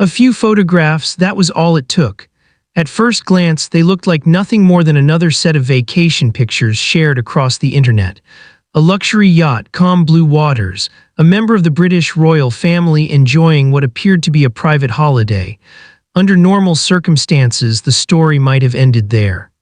A few photographs, that was all it took. At first glance, they looked like nothing more than another set of vacation pictures shared across the internet. A luxury yacht, calm blue waters, a member of the British royal family enjoying what appeared to be a private holiday. Under normal circumstances, the story might have ended there.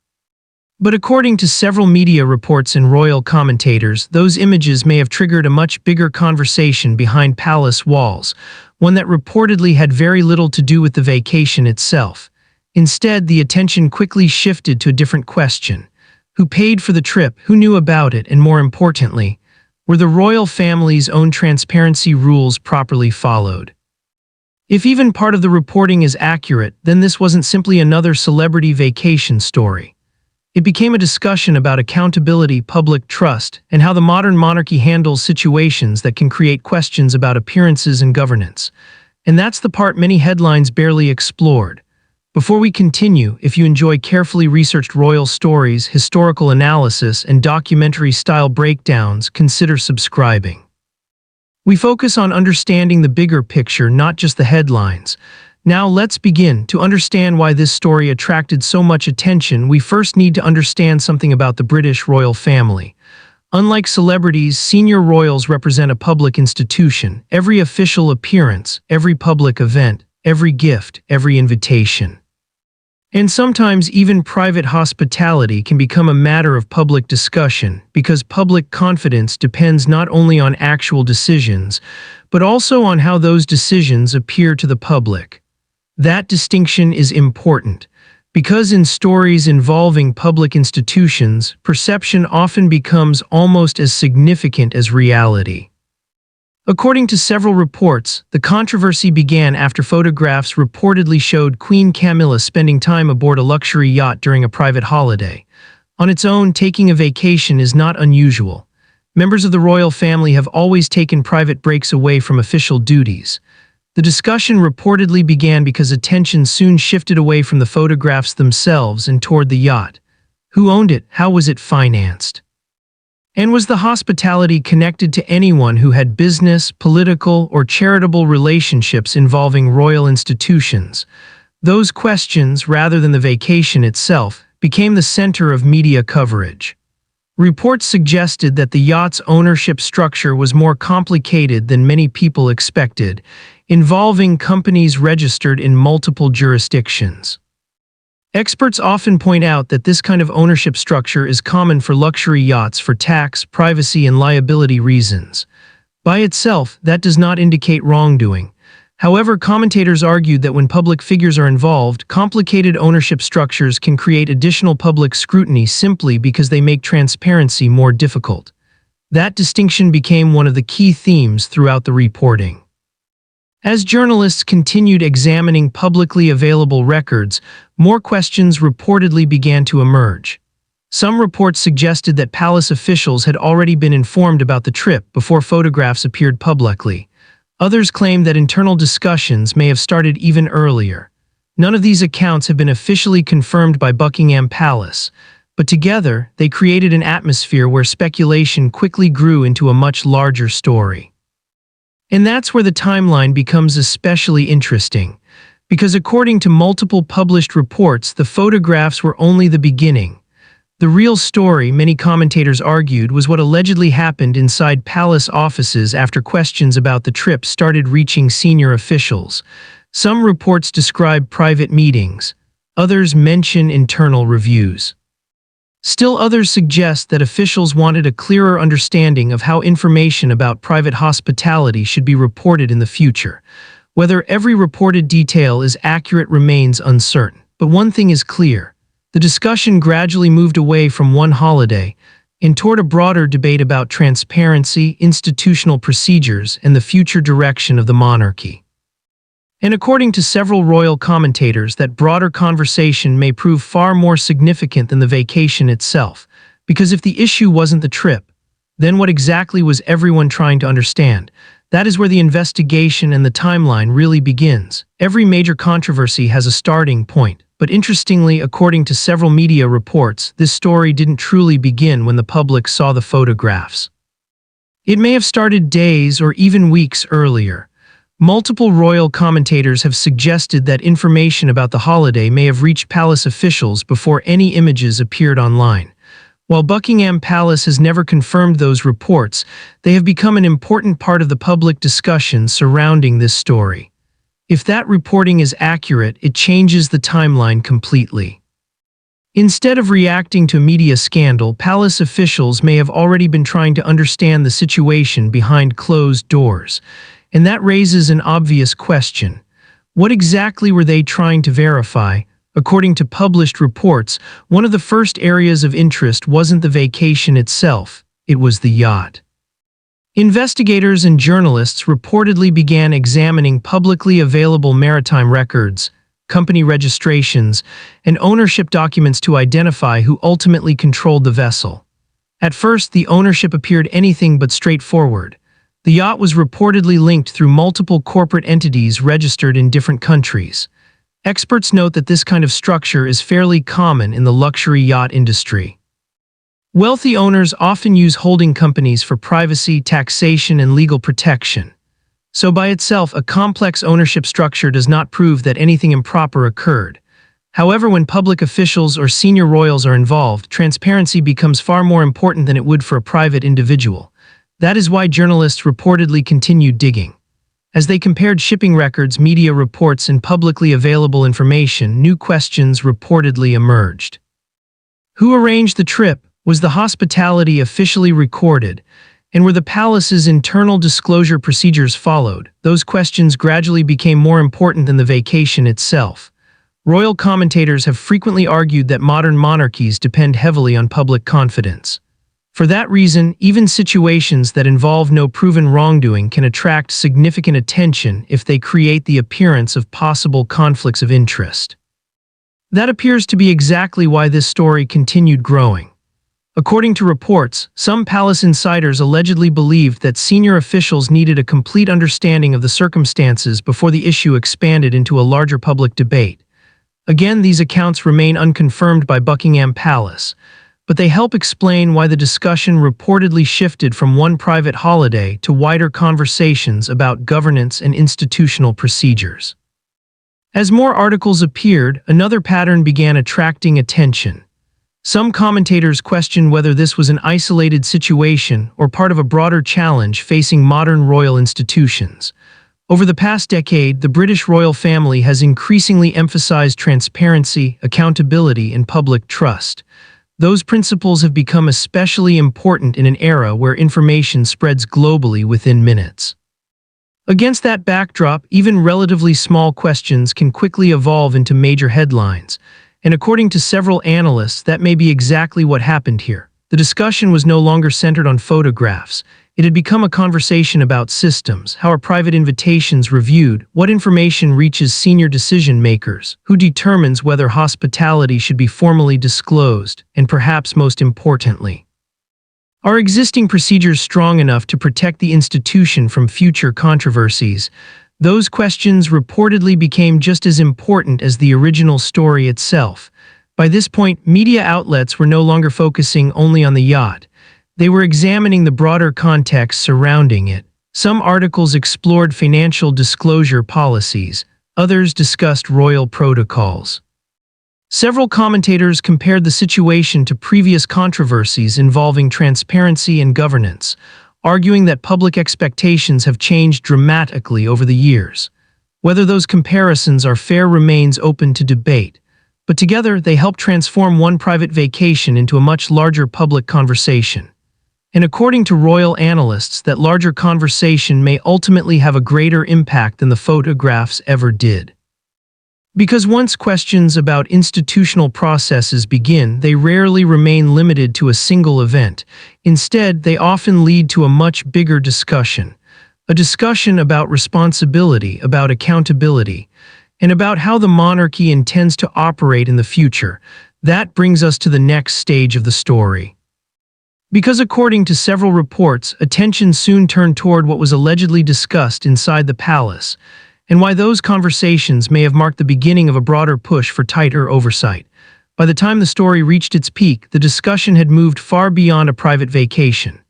But according to several media reports and royal commentators, those images may have triggered a much bigger conversation behind palace walls, one that reportedly had very little to do with the vacation itself. Instead, the attention quickly shifted to a different question. Who paid for the trip, who knew about it, and more importantly, were the royal family's own transparency rules properly followed? If even part of the reporting is accurate, then this wasn't simply another celebrity vacation story. It became a discussion about accountability, public trust, and how the modern monarchy handles situations that can create questions about appearances and governance. And that's the part many headlines barely explored. Before we continue, if you enjoy carefully researched royal stories, historical analysis, and documentary-style breakdowns, consider subscribing. We focus on understanding the bigger picture, not just the headlines. Now let's begin. To understand why this story attracted so much attention, we first need to understand something about the British royal family. Unlike celebrities, senior royals represent a public institution. Every official appearance, every public event, every gift, every invitation. And sometimes even private hospitality can become a matter of public discussion, because public confidence depends not only on actual decisions, but also on how those decisions appear to the public. That distinction is important, because in stories involving public institutions, perception often becomes almost as significant as reality. According to several reports, the controversy began after photographs reportedly showed Queen Camilla spending time aboard a luxury yacht during a private holiday. On its own, taking a vacation is not unusual. Members of the royal family have always taken private breaks away from official duties. The discussion reportedly began because attention soon shifted away from the photographs themselves and toward the yacht. Who owned it? How was it financed? And was the hospitality connected to anyone who had business, political, or charitable relationships involving royal institutions? Those questions, rather than the vacation itself, became the center of media coverage. Reports suggested that the yacht's ownership structure was more complicated than many people expected, involving companies registered in multiple jurisdictions. Experts often point out that this kind of ownership structure is common for luxury yachts for tax, privacy, and liability reasons. By itself, that does not indicate wrongdoing. However, commentators argued that when public figures are involved, complicated ownership structures can create additional public scrutiny simply because they make transparency more difficult. That distinction became one of the key themes throughout the reporting. As journalists continued examining publicly available records, more questions reportedly began to emerge. Some reports suggested that palace officials had already been informed about the trip before photographs appeared publicly. Others claimed that internal discussions may have started even earlier. None of these accounts have been officially confirmed by Buckingham Palace, but together they created an atmosphere where speculation quickly grew into a much larger story. And that's where the timeline becomes especially interesting, because according to multiple published reports, the photographs were only the beginning. The real story, many commentators argued, was what allegedly happened inside palace offices after questions about the trip started reaching senior officials. Some reports describe private meetings, others mention internal reviews. Still others suggest that officials wanted a clearer understanding of how information about private hospitality should be reported in the future. Whether every reported detail is accurate remains uncertain, but one thing is clear. The discussion gradually moved away from one holiday and toward a broader debate about transparency, institutional procedures, and the future direction of the monarchy. And according to several royal commentators, that broader conversation may prove far more significant than the vacation itself, because if the issue wasn't the trip, then what exactly was everyone trying to understand? That is where the investigation and the timeline really begins. Every major controversy has a starting point. But interestingly, according to several media reports, this story didn't truly begin when the public saw the photographs. It may have started days or even weeks earlier. Multiple royal commentators have suggested that information about the holiday may have reached palace officials before any images appeared online. While Buckingham Palace has never confirmed those reports, they have become an important part of the public discussion surrounding this story. If that reporting is accurate, it changes the timeline completely. Instead of reacting to a media scandal, palace officials may have already been trying to understand the situation behind closed doors. And that raises an obvious question. What exactly were they trying to verify? According to published reports, one of the first areas of interest wasn't the vacation itself, it was the yacht. Investigators and journalists reportedly began examining publicly available maritime records, company registrations, and ownership documents to identify who ultimately controlled the vessel. At first, the ownership appeared anything but straightforward. The yacht was reportedly linked through multiple corporate entities registered in different countries. Experts note that this kind of structure is fairly common in the luxury yacht industry. Wealthy owners often use holding companies for privacy, taxation, and legal protection. So by itself, a complex ownership structure does not prove that anything improper occurred. However, when public officials or senior royals are involved, transparency becomes far more important than it would for a private individual. That is why journalists reportedly continued digging. As they compared shipping records, media reports, and publicly available information, new questions reportedly emerged. Who arranged the trip? Was the hospitality officially recorded? And were the palace's internal disclosure procedures followed? Those questions gradually became more important than the vacation itself. Royal commentators have frequently argued that modern monarchies depend heavily on public confidence. For that reason, even situations that involve no proven wrongdoing can attract significant attention if they create the appearance of possible conflicts of interest. That appears to be exactly why this story continued growing. According to reports, some palace insiders allegedly believed that senior officials needed a complete understanding of the circumstances before the issue expanded into a larger public debate. Again, these accounts remain unconfirmed by Buckingham Palace, but they help explain why the discussion reportedly shifted from one private holiday to wider conversations about governance and institutional procedures. As more articles appeared, another pattern began attracting attention. Some commentators questioned whether this was an isolated situation or part of a broader challenge facing modern royal institutions. Over the past decade, the British royal family has increasingly emphasized transparency, accountability, and public trust. Those principles have become especially important in an era where information spreads globally within minutes. Against that backdrop, even relatively small questions can quickly evolve into major headlines, and according to several analysts, that may be exactly what happened here. The discussion was no longer centered on photographs. It had become a conversation about systems, how are private invitations reviewed, what information reaches senior decision-makers, who determines whether hospitality should be formally disclosed, and perhaps most importantly, are existing procedures strong enough to protect the institution from future controversies? Those questions reportedly became just as important as the original story itself. By this point, media outlets were no longer focusing only on the yacht. They were examining the broader context surrounding it. Some articles explored financial disclosure policies, others discussed royal protocols. Several commentators compared the situation to previous controversies involving transparency and governance, arguing that public expectations have changed dramatically over the years. Whether those comparisons are fair remains open to debate, but together they help transform one private vacation into a much larger public conversation. And according to royal analysts, that larger conversation may ultimately have a greater impact than the photographs ever did. Because once questions about institutional processes begin, they rarely remain limited to a single event. Instead, they often lead to a much bigger discussion. A discussion about responsibility, about accountability, and about how the monarchy intends to operate in the future. That brings us to the next stage of the story. Because according to several reports, attention soon turned toward what was allegedly discussed inside the palace, and why those conversations may have marked the beginning of a broader push for tighter oversight. By the time the story reached its peak, the discussion had moved far beyond a private vacation.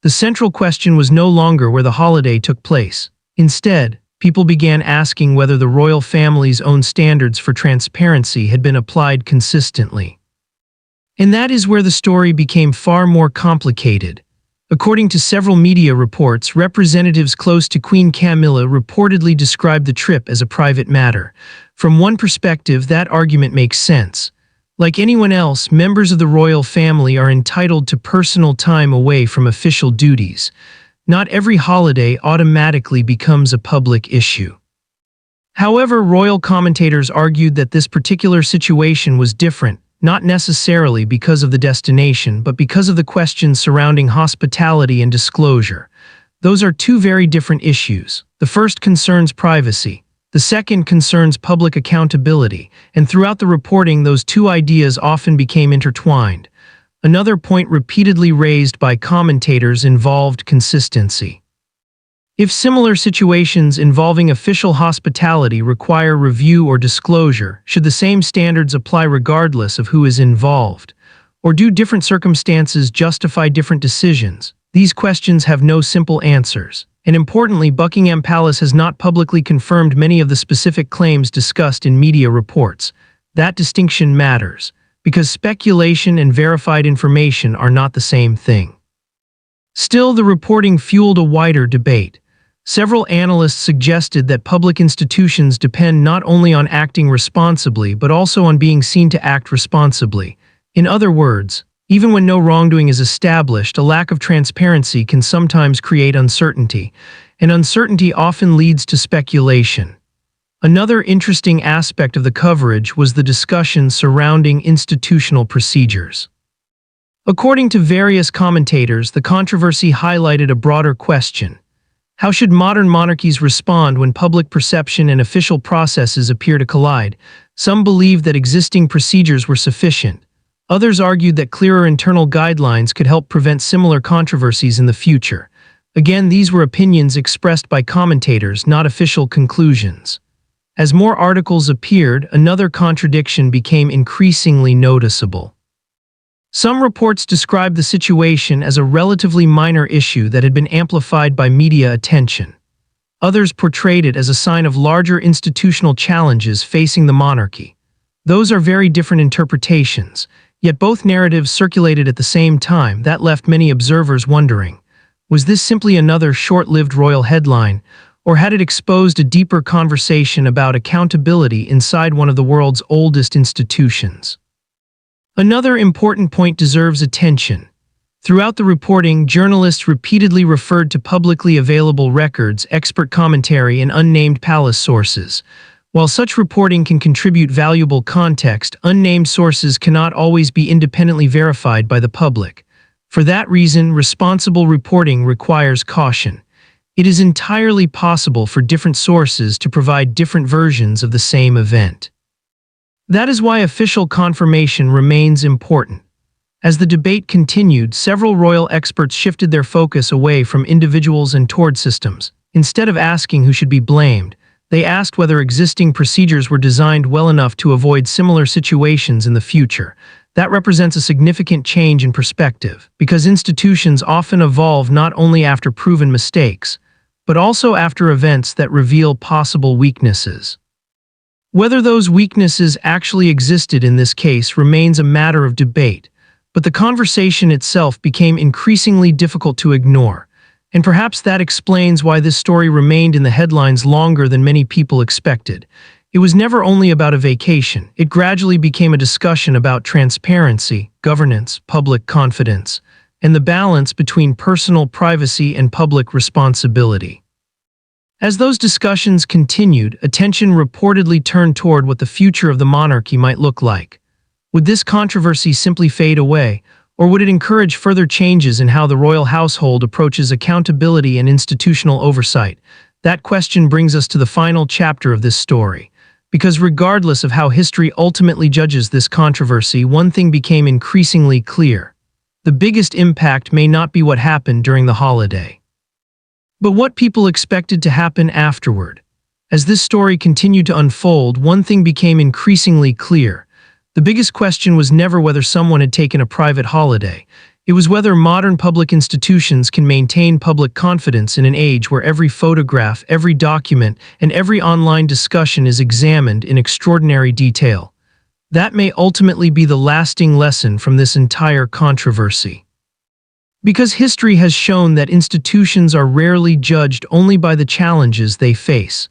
The central question was no longer where the holiday took place. Instead, people began asking whether the royal family's own standards for transparency had been applied consistently. And that is where the story became far more complicated. According to several media reports, representatives close to Queen Camilla reportedly described the trip as a private matter. From one perspective, that argument makes sense. Like anyone else, members of the royal family are entitled to personal time away from official duties. Not every holiday automatically becomes a public issue. However, royal commentators argued that this particular situation was different, not necessarily because of the destination, but because of the questions surrounding hospitality and disclosure. Those are two very different issues. The first concerns privacy. The second concerns public accountability, and throughout the reporting, those two ideas often became intertwined. Another point repeatedly raised by commentators involved consistency. If similar situations involving official hospitality require review or disclosure, should the same standards apply regardless of who is involved? Or do different circumstances justify different decisions? These questions have no simple answers. And importantly, Buckingham Palace has not publicly confirmed many of the specific claims discussed in media reports. That distinction matters, because speculation and verified information are not the same thing. Still, the reporting fueled a wider debate. Several analysts suggested that public institutions depend not only on acting responsibly but also on being seen to act responsibly. In other words, even when no wrongdoing is established, a lack of transparency can sometimes create uncertainty, and uncertainty often leads to speculation. Another interesting aspect of the coverage was the discussion surrounding institutional procedures. According to various commentators, the controversy highlighted a broader question. How should modern monarchies respond when public perception and official processes appear to collide? Some believed that existing procedures were sufficient. Others argued that clearer internal guidelines could help prevent similar controversies in the future. Again, these were opinions expressed by commentators, not official conclusions. As more articles appeared, another contradiction became increasingly noticeable. Some reports described the situation as a relatively minor issue that had been amplified by media attention. Others portrayed it as a sign of larger institutional challenges facing the monarchy. Those are very different interpretations, yet both narratives circulated at the same time. That left many observers wondering, was this simply another short-lived royal headline, or had it exposed a deeper conversation about accountability inside one of the world's oldest institutions? Another important point deserves attention. Throughout the reporting, journalists repeatedly referred to publicly available records, expert commentary, and unnamed palace sources. While such reporting can contribute valuable context, unnamed sources cannot always be independently verified by the public. For that reason, responsible reporting requires caution. It is entirely possible for different sources to provide different versions of the same event. That is why official confirmation remains important. As the debate continued, several royal experts shifted their focus away from individuals and toward systems. Instead of asking who should be blamed, they asked whether existing procedures were designed well enough to avoid similar situations in the future. That represents a significant change in perspective, because institutions often evolve not only after proven mistakes, but also after events that reveal possible weaknesses. Whether those weaknesses actually existed in this case remains a matter of debate, but the conversation itself became increasingly difficult to ignore, and perhaps that explains why this story remained in the headlines longer than many people expected. It was never only about a vacation. It gradually became a discussion about transparency, governance, public confidence, and the balance between personal privacy and public responsibility. As those discussions continued, attention reportedly turned toward what the future of the monarchy might look like. Would this controversy simply fade away, or would it encourage further changes in how the royal household approaches accountability and institutional oversight? That question brings us to the final chapter of this story. Because regardless of how history ultimately judges this controversy, one thing became increasingly clear. The biggest impact may not be what happened during the holiday, but what people expected to happen afterward. As this story continued to unfold, one thing became increasingly clear. The biggest question was never whether someone had taken a private holiday. It was whether modern public institutions can maintain public confidence in an age where every photograph, every document, and every online discussion is examined in extraordinary detail. That may ultimately be the lasting lesson from this entire controversy. Because history has shown that institutions are rarely judged only by the challenges they face.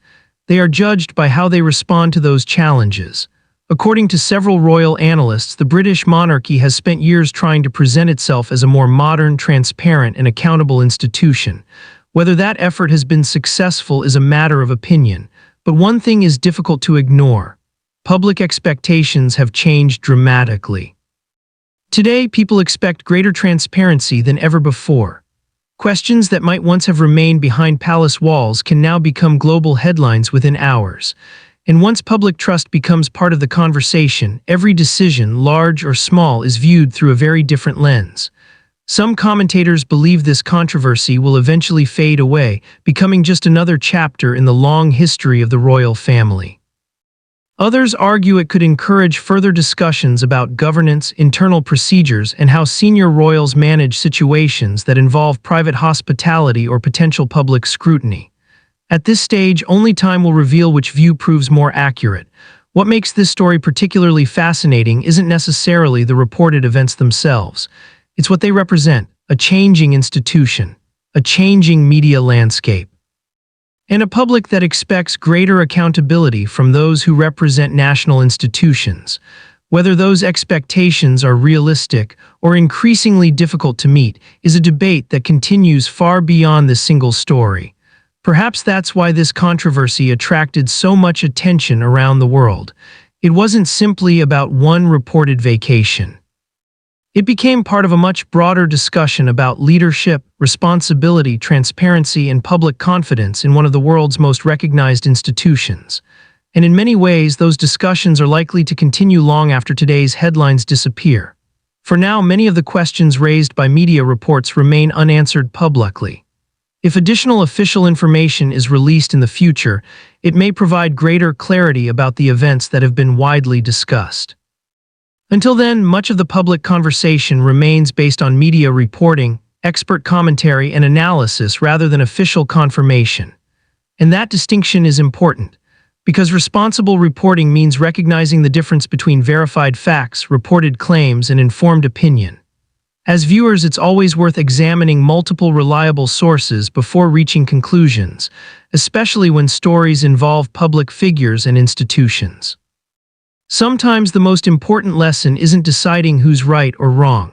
They are judged by how they respond to those challenges. According to several royal analysts, the British monarchy has spent years trying to present itself as a more modern, transparent, and accountable institution. Whether that effort has been successful is a matter of opinion, but one thing is difficult to ignore. Public expectations have changed dramatically. Today, people expect greater transparency than ever before. Questions that might once have remained behind palace walls can now become global headlines within hours. And once public trust becomes part of the conversation, every decision, large or small, is viewed through a very different lens. Some commentators believe this controversy will eventually fade away, becoming just another chapter in the long history of the royal family. Others argue it could encourage further discussions about governance, internal procedures, and how senior royals manage situations that involve private hospitality or potential public scrutiny. At this stage, only time will reveal which view proves more accurate. What makes this story particularly fascinating isn't necessarily the reported events themselves. It's what they represent: a changing institution, a changing media landscape, and a public that expects greater accountability from those who represent national institutions. Whether those expectations are realistic or increasingly difficult to meet is a debate that continues far beyond this single story. Perhaps that's why this controversy attracted so much attention around the world. It wasn't simply about one reported vacation. It became part of a much broader discussion about leadership, responsibility, transparency, and public confidence in one of the world's most recognized institutions. And in many ways, those discussions are likely to continue long after today's headlines disappear. For now, many of the questions raised by media reports remain unanswered publicly. If additional official information is released in the future, it may provide greater clarity about the events that have been widely discussed. Until then, much of the public conversation remains based on media reporting, expert commentary, and analysis rather than official confirmation. And that distinction is important, because responsible reporting means recognizing the difference between verified facts, reported claims, and informed opinion. As viewers, it's always worth examining multiple reliable sources before reaching conclusions, especially when stories involve public figures and institutions. Sometimes the most important lesson isn't deciding who's right or wrong.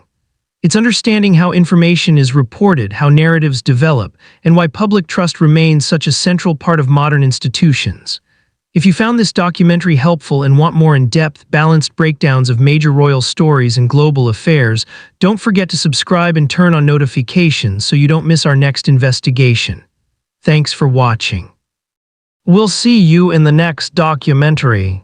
It's understanding how information is reported, how narratives develop, and why public trust remains such a central part of modern institutions. If you found this documentary helpful and want more in-depth, balanced breakdowns of major royal stories and global affairs, don't forget to subscribe and turn on notifications so you don't miss our next investigation. Thanks for watching. We'll see you in the next documentary.